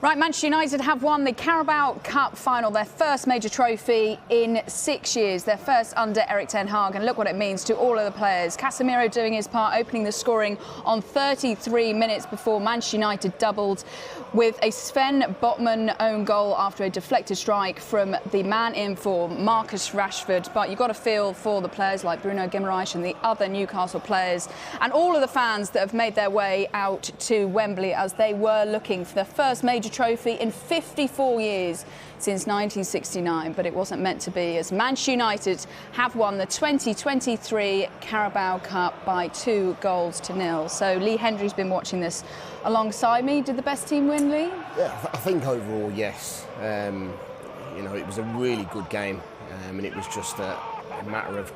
Right, Manchester United have won the Carabao Cup final, their first major trophy in 6 years, their first under Erik ten Hag, and look what it means to all of the players. Casemiro doing his part, opening the scoring on 33 minutes before Manchester United doubled with a Sven Botman own goal after a deflected strike from the man in form, Marcus Rashford. But you've got to feel for the players like Bruno Guimaraes and the other Newcastle players and all of the fans that have made their way out to Wembley as they were looking for their first major trophy in 54 years since 1969, but it wasn't meant to be, as Manchester United have won the 2023 Carabao Cup by 2-0. So Lee Hendry's been watching this alongside me. Did the best team win, Lee? Yeah, I think overall, yes. It was a really good game, and it was just a matter of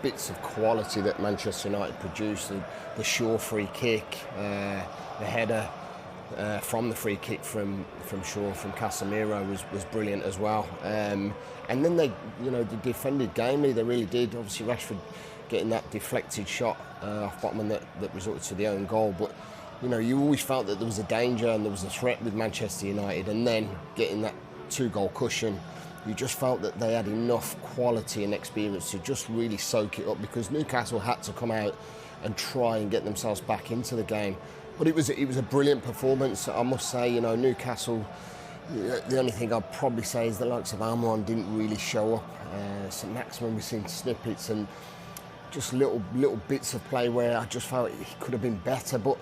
bits of quality that Manchester United produced. The sure free kick, the header from the free kick from Shaw, from Casemiro was brilliant as well. And then they defended gamely. They really did. Obviously, Rashford getting that deflected shot off Botman that resulted to the own goal. But you always felt that there was a danger and there was a threat with Manchester United. And then getting that 2-goal cushion, you just felt that they had enough quality and experience to just really soak it up, because Newcastle had to come out and try and get themselves back into the game. But it was a brilliant performance, I must say. Newcastle, the only thing I'd probably say is the likes of Almiron didn't really show up. St Maximin, we've seen snippets and just little bits of play where I just felt he could have been better. But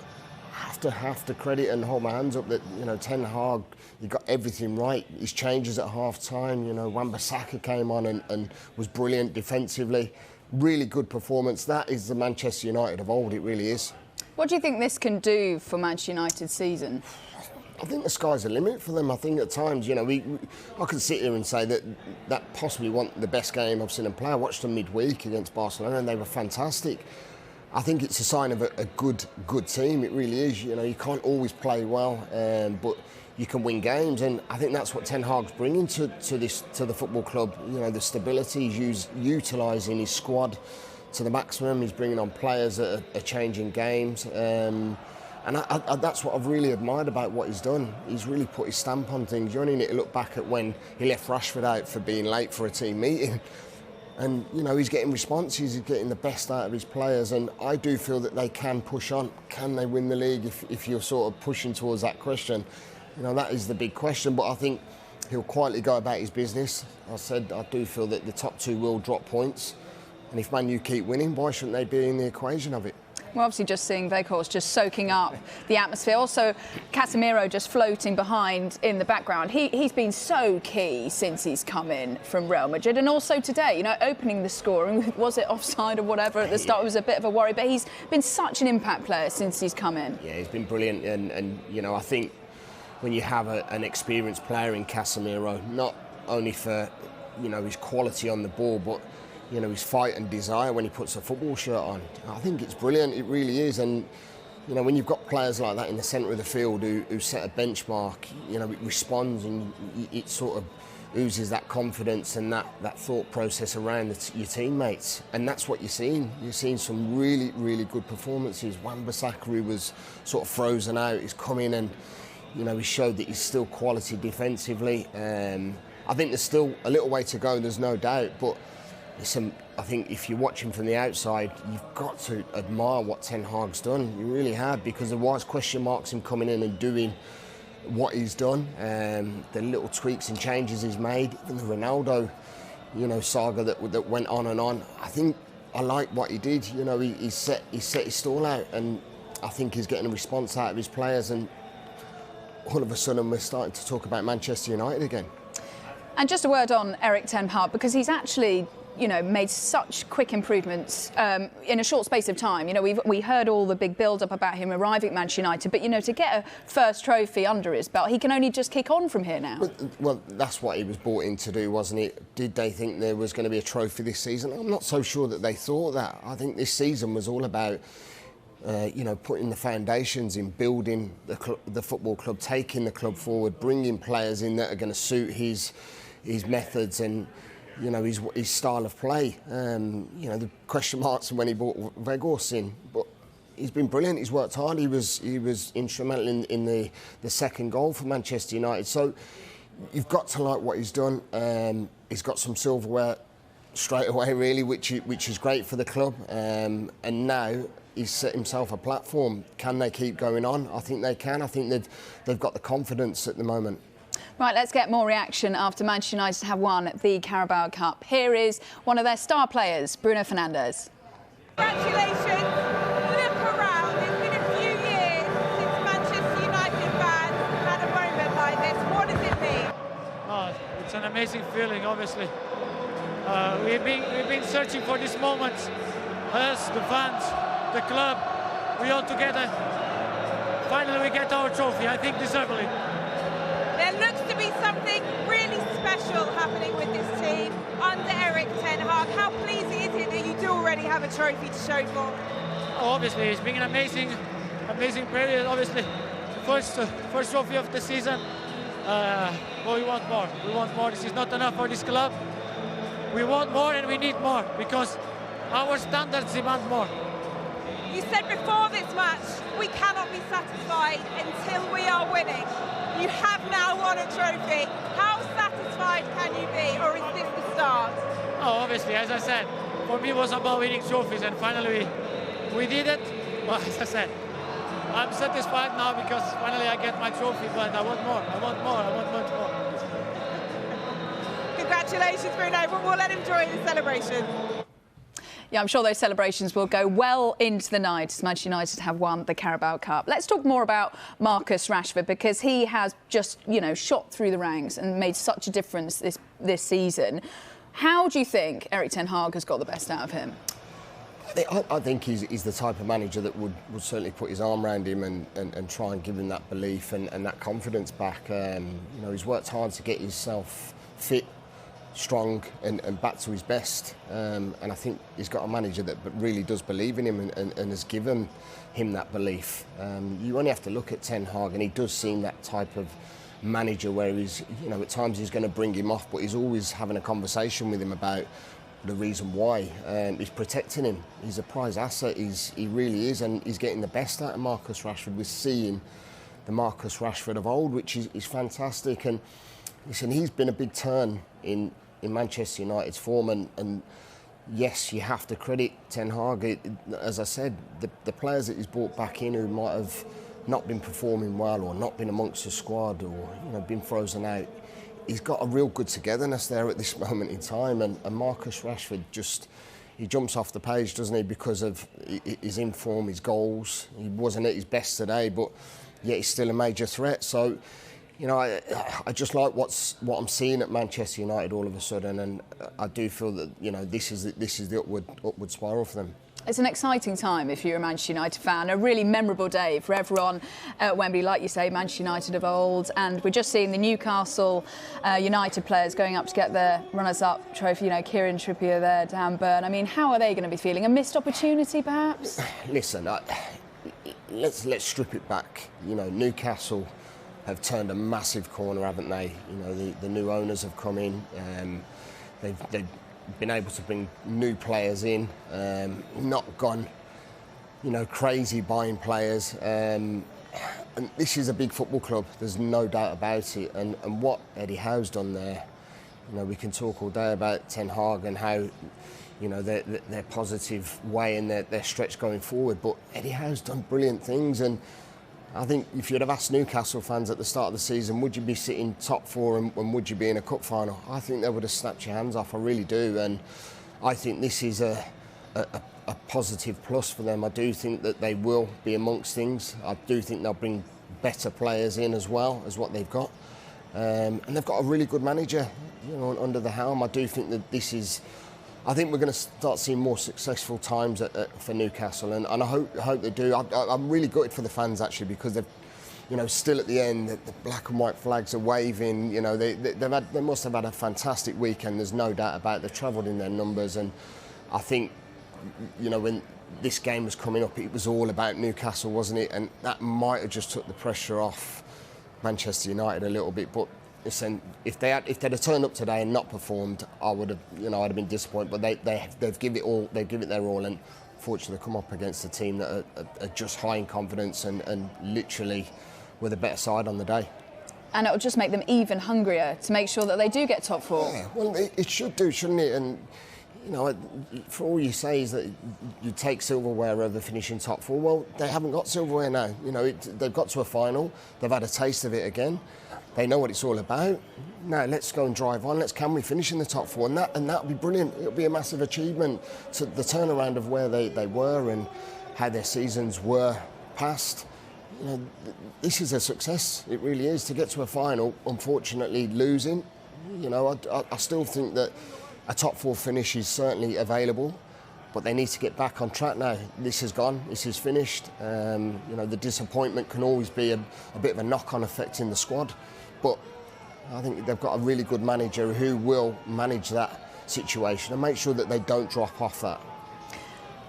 have to credit and hold my hands up that Ten Hag, he got everything right. His changes at half time, Wan-Bissaka came on and was brilliant defensively. Really good performance. That is the Manchester United of old, it really is. What do you think this can do for Manchester United's season? I think the sky's the limit for them. I think at times, I can sit here and say that possibly wasn't the best game I've seen them play. I watched them midweek against Barcelona and they were fantastic. I think it's a sign of a good team. It really is. You can't always play well, but you can win games, and I think that's what Ten Hag's bringing to the football club. The stability, he's utilising his squad to the maximum. He's bringing on players that are changing games, and that's what I've really admired about what he's done. He's really put his stamp on things. You only need to look back at when he left Rashford out for being late for a team meeting, and he's getting responses. He's getting the best out of his players, and I do feel that they can push on. Can they win the league? If you're sort of pushing towards that question, that is the big question. But I think he'll quietly go about his business. I do feel that the top two will drop points. And if Man U keep winning, why shouldn't they be in the equation of it? Well, obviously just seeing Weghorst just soaking up the atmosphere. Also, Casemiro just floating behind in the background. He's been so key since he's come in from Real Madrid. And also today, opening the scoring, was it offside or whatever at the start? It was a bit of a worry. But he's been such an impact player since he's come in. Yeah, he's been brilliant. And I think when you have an experienced player in Casemiro, not only for, his quality on the ball, but his fight and desire when he puts a football shirt on. I think it's brilliant, it really is. And, when you've got players like that in the centre of the field who set a benchmark, it responds and it sort of oozes that confidence and that thought process around your teammates. And that's what you're seeing. You're seeing some really, really good performances. Wan-Bissaka, who was sort of frozen out, he's come in and, he showed that he's still quality defensively. I think there's still a little way to go, there's no doubt, but I think if you're watching from the outside, you've got to admire what Ten Hag's done. You really have, because there was question marks him coming in and doing what he's done, the little tweaks and changes he's made, even the Ronaldo, saga that went on and on. I think I like what he did. He set his stall out, and I think he's getting a response out of his players. And all of a sudden, we're starting to talk about Manchester United again. And just a word on Erik ten Hag, because he's actually made such quick improvements in a short space of time. We heard all the big build-up about him arriving at Manchester United, but, to get a first trophy under his belt, he can only just kick on from here now. Well, that's what he was brought in to do, wasn't it? Did they think there was going to be a trophy this season? I'm not so sure that they thought that. I think this season was all about putting the foundations in, building the football club, taking the club forward, bringing players in that are going to suit his methods and his style of play. The question marks when he brought Weghorst in, but he's been brilliant. He's worked hard. He was instrumental in the second goal for Manchester United. So you've got to like what he's done. He's got some silverware straight away, really, which is great for the club. And now he's set himself a platform. Can they keep going on? I think they can. I think they've got the confidence at the moment. Right, let's get more reaction after Manchester United have won the Carabao Cup. Here is one of their star players, Bruno Fernandes. Congratulations. Look around. It's been a few years since Manchester United fans had a moment like this. What does it mean? Oh, it's an amazing feeling, obviously. We've been searching for this moment. Us, the fans, the club, we all together. Finally, we get our trophy, I think deservedly. There looks to be something really special happening with this team under Erik ten Hag. How pleasing is it that you do already have a trophy to show for? Oh, obviously, it's been an amazing period. Obviously, first trophy of the season. But we want more. We want more. This is not enough for this club. We want more and we need more because our standards demand more. You said before this match, we cannot be satisfied until we are winning. You have now won a trophy. How satisfied can you be, or is this the start? Oh, obviously, as I said, for me it was about winning trophies, and finally we did it. Well, as I said, I'm satisfied now because finally I get my trophy, but I want more. I want more. I want much more. Congratulations, Bruno, but we'll let him join the celebration. Yeah, I'm sure those celebrations will go well into the night as Manchester United have won the Carabao Cup. Let's talk more about Marcus Rashford because he has just, shot through the ranks and made such a difference this season. How do you think Erik ten Hag has got the best out of him? I think he's the type of manager that would certainly put his arm around him and try and give him that belief and that confidence back. He's worked hard to get himself fit, strong and back to his best, and I think he's got a manager that really does believe in him and has given him that belief. You only have to look at Ten Hag and he does seem that type of manager where he's, at times he's going to bring him off, but he's always having a conversation with him about the reason why. He's protecting him. He's a prize asset. He really is, and he's getting the best out of Marcus Rashford. We're seeing the Marcus Rashford of old, which is fantastic. And listen, he's been a big turn in Manchester United's form, and yes, you have to credit Ten Hag. As I said, the players that he's brought back in who might have not been performing well or not been amongst the squad or been frozen out, he's got a real good togetherness there at this moment in time, and Marcus Rashford he jumps off the page, doesn't he, because of his inform, his goals. He wasn't at his best today, but yet he's still a major threat. So I just like what I'm seeing at Manchester United all of a sudden, and I do feel that this is the upward spiral for them. It's an exciting time if you're a Manchester United fan, a really memorable day for everyone at Wembley, like you say, Manchester United of old, and we're just seeing the Newcastle United players going up to get their runners-up trophy, Kieran Trippier there, Dan Burn. I mean, how are they going to be feeling? A missed opportunity, perhaps? Listen, let's strip it back. Newcastle have turned a massive corner, haven't they? The new owners have come in. They've been able to bring new players in, not gone, crazy buying players. And this is a big football club. There's no doubt about it. And what Eddie Howe's done there, we can talk all day about Ten Hag and how, their positive way and their stretch going forward. But Eddie Howe's done brilliant things, and I think if you'd have asked Newcastle fans at the start of the season, would you be sitting top four and would you be in a cup final? I think they would have snapped your hands off. I really do, and I think this is a positive plus for them. I do think that they will be amongst things. I do think they'll bring better players in as well as what they've got, and they've got a really good manager, under the helm. I do think that this is. I think we're going to start seeing more successful times for Newcastle, and I hope they do. I'm really gutted for the fans actually, because they've, still at the end, the black and white flags are waving. They must have had a fantastic weekend. There's no doubt about it. They've travelled in their numbers, and I think, when this game was coming up, it was all about Newcastle, wasn't it? And that might have just took the pressure off Manchester United a little bit, but. Listen, if they'd have turned up today and not performed, I would have, I'd have been disappointed. But they've given it all. They give it their all, and fortunately come up against a team that are just high in confidence and literally were the better side on the day. And it'll just make them even hungrier to make sure that they do get top four. Yeah, well, it should do, shouldn't it? And you know, for all you say is that you take silverware over finishing top four. Well, they haven't got silverware now. You know, they've got to a final. They've had a taste of it again. They know what it's all about. Now let's go and drive on. Can we finish in the top four? And that'll be brilliant. It'll be a massive achievement to the turnaround of where they were and how their seasons were past. You know, this is a success. It really is to get to a final. Unfortunately, losing. You know, I still think that a top four finish is certainly available, but they need to get back on track now. This is gone. This is finished. You know, the disappointment can always be a bit of a knock-on effect in the squad, but I think they've got a really good manager who will manage that situation and make sure that they don't drop off that.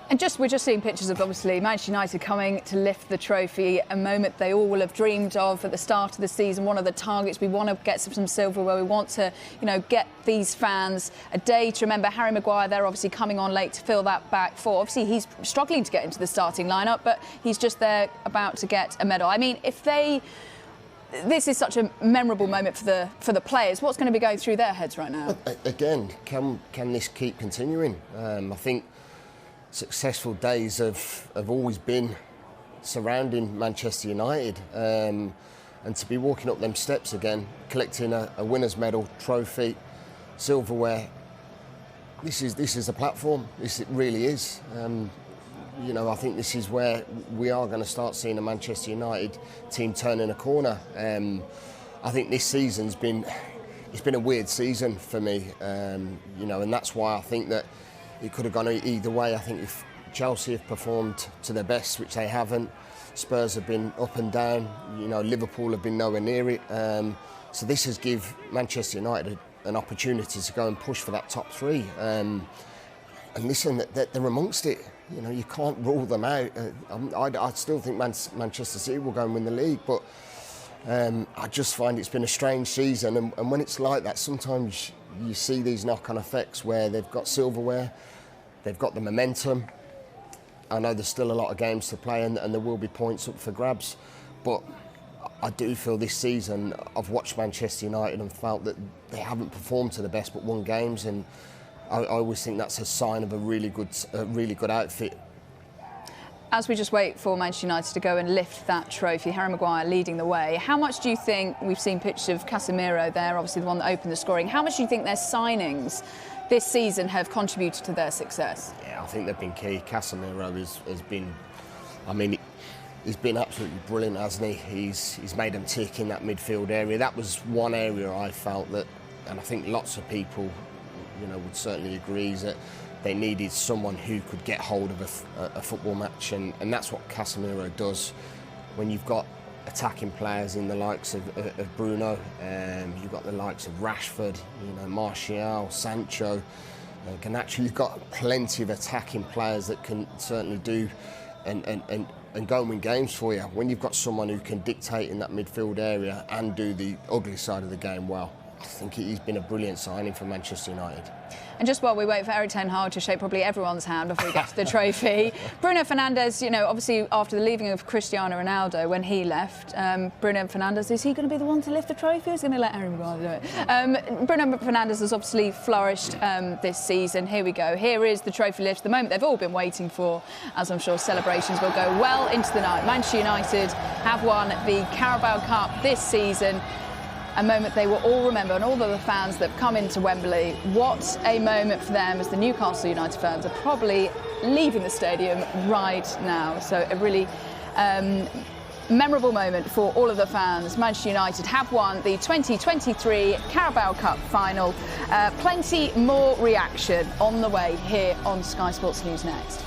And we're just seeing pictures of, obviously, Manchester United coming to lift the trophy, a moment they all will have dreamed of at the start of the season. One of the targets, we want to get some silverware. We want to, you know, get these fans a day to remember. Harry Maguire, they're obviously coming on late to fill that back four. Obviously, he's struggling to get into the starting lineup, but he's just there about to get a medal. I mean, this is such a memorable moment for the players. What's going to be going through their heads right now? Again, can this keep continuing? I think successful days have always been surrounding Manchester United, and to be walking up them steps again, collecting a winner's medal, trophy, silverware. This is a platform. It really is. You know, I think this is where we are going to start seeing a Manchester United team turning a corner. I think this season's been a weird season for me. You know, and that's why I think that it could have gone either way. I think if Chelsea have performed to their best, which they haven't, Spurs have been up and down, you know, Liverpool have been nowhere near it. So this has given Manchester United an opportunity to go and push for that top three. And listen, they're amongst it. You know, you can't rule them out. I still think Manchester City will go and win the league, but I just find it's been a strange season. And when it's like that, sometimes you see these knock-on effects where they've got silverware, they've got the momentum. I know there's still a lot of games to play and there will be points up for grabs, but I do feel this season I've watched Manchester United and felt that they haven't performed to the best but won games, and I always think that's a sign of a really good outfit. As we just wait for Manchester United to go and lift that trophy, Harry Maguire leading the way, how much do you think, we've seen pictures of Casemiro there, obviously the one that opened the scoring, how much do you think their signings this season have contributed to their success? Yeah, I think they've been key. Casemiro has been, I mean, he's been absolutely brilliant, hasn't he? He's made them tick in that midfield area. That was one area I felt that, and I think lots of people, you know, would certainly agree, that they needed someone who could get hold of a football match, and that's what Casemiro does. When you've got attacking players in the likes of Bruno, you've got the likes of Rashford, you know, Martial, Sancho, Garnacho. You've got plenty of attacking players that can certainly do and go and win games for you. When you've got someone who can dictate in that midfield area and do the ugly side of the game well, I think he's been a brilliant signing for Manchester United. And just while we wait for Eric Ten Hag to shake probably everyone's hand before we get to the trophy, Bruno Fernandes, you know, obviously after the leaving of Cristiano Ronaldo when he left, Bruno Fernandes, is he going to be the one to lift the trophy or is he going to let Harry Maguire do it? Bruno Fernandes has obviously flourished this season. Here we go. Here is the trophy lift, the moment they've all been waiting for, as I'm sure celebrations will go well into the night. Manchester United have won the Carabao Cup this season. A moment they will all remember, and all of the fans that have come into Wembley. What a moment for them, as the Newcastle United fans are probably leaving the stadium right now. So a really memorable moment for all of the fans. Manchester United have won the 2023 Carabao Cup final. Plenty more reaction on the way here on Sky Sports News next.